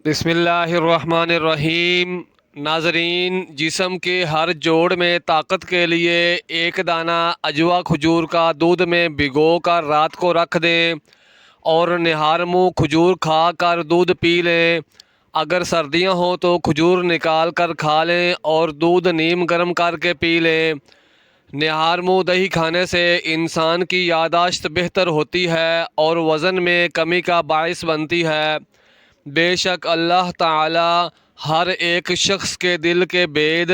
بسم اللہ الرحمن الرحیم۔ ناظرین، جسم کے ہر جوڑ میں طاقت کے لیے ایک دانہ عجوا کھجور کا دودھ میں بھگو کر رات کو رکھ دیں اور نہار منہ کھجور کھا کر دودھ پی لیں۔ اگر سردیاں ہوں تو کھجور نکال کر کھا لیں اور دودھ نیم گرم کر کے پی لیں۔ نہار منہ دہی کھانے سے انسان کی یادداشت بہتر ہوتی ہے اور وزن میں کمی کا باعث بنتی ہے۔ بے شک اللہ تعالی ہر ایک شخص کے دل کے بید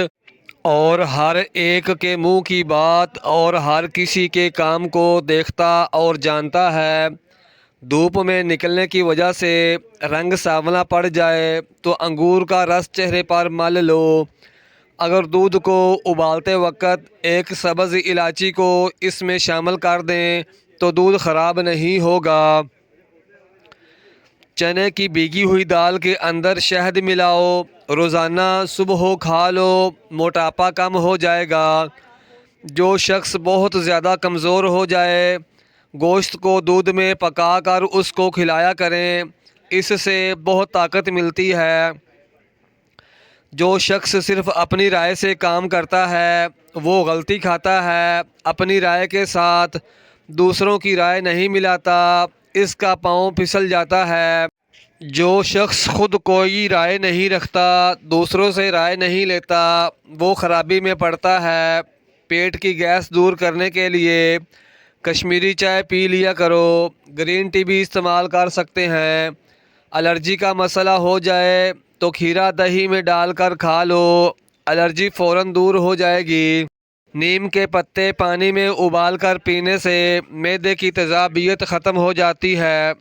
اور ہر ایک کے منہ کی بات اور ہر کسی کے کام کو دیکھتا اور جانتا ہے۔ دھوپ میں نکلنے کی وجہ سے رنگ سانولا پڑ جائے تو انگور کا رس چہرے پر مل لو۔ اگر دودھ کو ابالتے وقت ایک سبز الائچی کو اس میں شامل کر دیں تو دودھ خراب نہیں ہوگا۔ چنے کی بھیگی ہوئی دال کے اندر شہد ملاؤ، روزانہ صبح کھا لو، موٹاپا کم ہو جائے گا۔ جو شخص بہت زیادہ کمزور ہو جائے، گوشت کو دودھ میں پکا کر اس کو کھلایا کریں، اس سے بہت طاقت ملتی ہے۔ جو شخص صرف اپنی رائے سے کام کرتا ہے وہ غلطی کھاتا ہے۔ اپنی رائے کے ساتھ دوسروں کی رائے نہیں ملاتا، اس کا پاؤں پھسل جاتا ہے۔ جو شخص خود کوئی رائے نہیں رکھتا، دوسروں سے رائے نہیں لیتا، وہ خرابی میں پڑتا ہے۔ پیٹ کی گیس دور کرنے کے لیے کشمیری چائے پی لیا کرو، گرین ٹی بھی استعمال کر سکتے ہیں۔ الرجی کا مسئلہ ہو جائے تو کھیرا دہی میں ڈال کر کھا لو، الرجی فوراً دور ہو جائے گی۔ نیم کے پتے پانی میں ابال کر پینے سے معدے کی تیزابیت ختم ہو جاتی ہے۔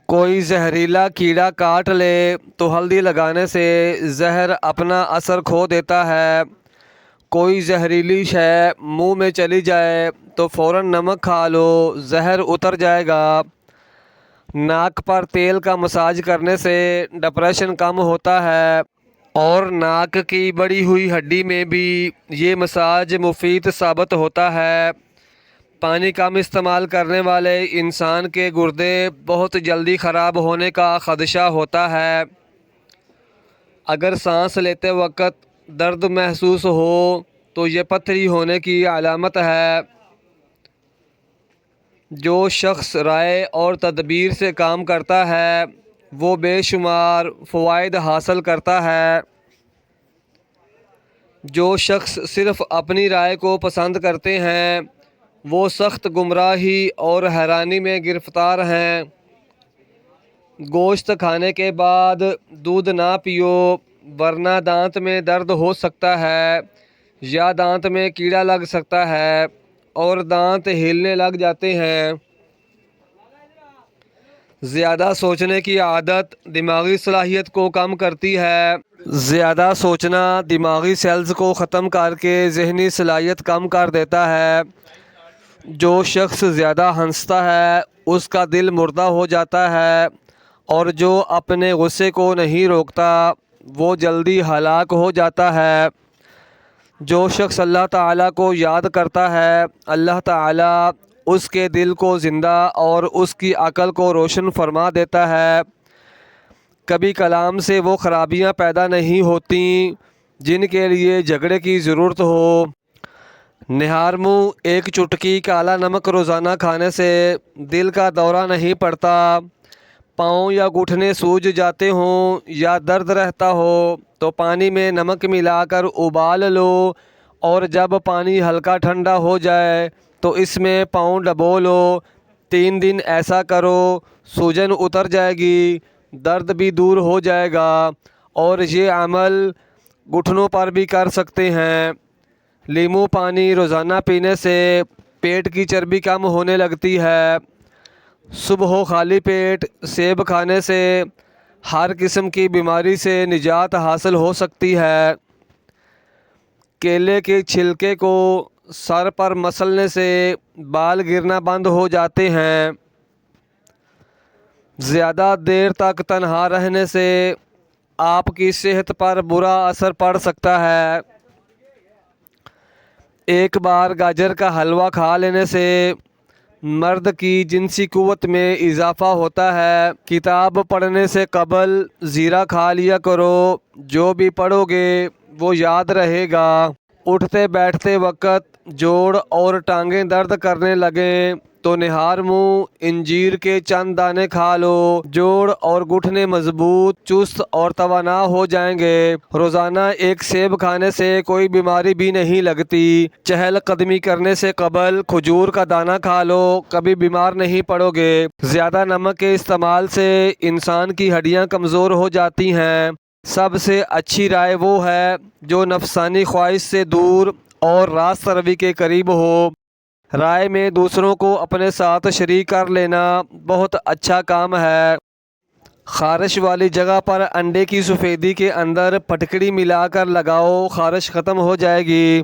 کوئی زہریلا کیڑا کاٹ لے تو ہلدی لگانے سے زہر اپنا اثر کھو دیتا ہے۔ کوئی زہریلی شے منہ میں چلی جائے تو فوراً نمک کھا لو، زہر اتر جائے گا۔ ناک پر تیل کا مساج کرنے سے ڈپریشن کم ہوتا ہے اور ناک کی بڑی ہوئی ہڈی میں بھی یہ مساج مفید ثابت ہوتا ہے۔ پانی کم استعمال کرنے والے انسان کے گردے بہت جلدی خراب ہونے کا خدشہ ہوتا ہے۔ اگر سانس لیتے وقت درد محسوس ہو تو یہ پتھری ہونے کی علامت ہے۔ جو شخص رائے اور تدبیر سے کام کرتا ہے وہ بے شمار فوائد حاصل کرتا ہے۔ جو شخص صرف اپنی رائے کو پسند کرتے ہیں وہ سخت گمراہی اور حیرانی میں گرفتار ہیں۔ گوشت کھانے کے بعد دودھ نہ پیو ورنہ دانت میں درد ہو سکتا ہے یا دانت میں کیڑا لگ سکتا ہے اور دانت ہلنے لگ جاتے ہیں۔ زیادہ سوچنے کی عادت دماغی صلاحیت کو کم کرتی ہے۔ زیادہ سوچنا دماغی سیلز کو ختم کر کے ذہنی صلاحیت کم کر دیتا ہے۔ جو شخص زیادہ ہنستا ہے اس کا دل مردہ ہو جاتا ہے اور جو اپنے غصے کو نہیں روکتا وہ جلدی ہلاک ہو جاتا ہے۔ جو شخص اللہ تعالیٰ کو یاد کرتا ہے اللہ تعالیٰ اس کے دل کو زندہ اور اس کی عقل کو روشن فرما دیتا ہے۔ کبھی کلام سے وہ خرابیاں پیدا نہیں ہوتیں جن کے لیے جھگڑے کی ضرورت ہو۔ نہار منہ ایک چٹکی کالا نمک روزانہ کھانے سے دل کا دورہ نہیں پڑتا۔ پاؤں یا گھٹنے سوج جاتے ہوں یا درد رہتا ہو تو پانی میں نمک ملا کر ابال لو اور جب پانی ہلکا ٹھنڈا ہو جائے تو اس میں پاؤں ڈبو لو۔ 3 دن ایسا کرو، سوجن اتر جائے گی، درد بھی دور ہو جائے گا اور یہ عمل گھٹنوں پر بھی کر سکتے ہیں۔ لیمو پانی روزانہ پینے سے پیٹ کی چربی کم ہونے لگتی ہے۔ صبح خالی پیٹ سیب کھانے سے ہر قسم کی بیماری سے نجات حاصل ہو سکتی ہے۔ کیلے کے چھلکے کو سر پر مسلنے سے بال گرنا بند ہو جاتے ہیں۔ زیادہ دیر تک تنہا رہنے سے آپ کی صحت پر برا اثر پڑ سکتا ہے۔ ایک بار گاجر کا حلوہ کھا لینے سے مرد کی جنسی قوت میں اضافہ ہوتا ہے۔ کتاب پڑھنے سے قبل زیرہ کھا لیا کرو، جو بھی پڑھو گے وہ یاد رہے گا۔ اٹھتے بیٹھتے وقت جوڑ اور ٹانگیں درد کرنے لگیں تو نہار منہ انجیر کے چند دانے کھا لو، جوڑ اور گھٹنے مضبوط، چست اور توانا ہو جائیں گے۔ روزانہ ایک سیب کھانے سے کوئی بیماری بھی نہیں لگتی۔ چہل قدمی کرنے سے قبل کھجور کا دانہ کھا لو، کبھی بیمار نہیں پڑو گے۔ زیادہ نمک کے استعمال سے انسان کی ہڈیاں کمزور ہو جاتی ہیں۔ سب سے اچھی رائے وہ ہے جو نفسانی خواہش سے دور اور راست روی کے قریب ہو۔ رائے میں دوسروں کو اپنے ساتھ شریک کر لینا بہت اچھا کام ہے۔ خارش والی جگہ پر انڈے کی سفیدی کے اندر پھٹکڑی ملا کر لگاؤ، خارش ختم ہو جائے گی۔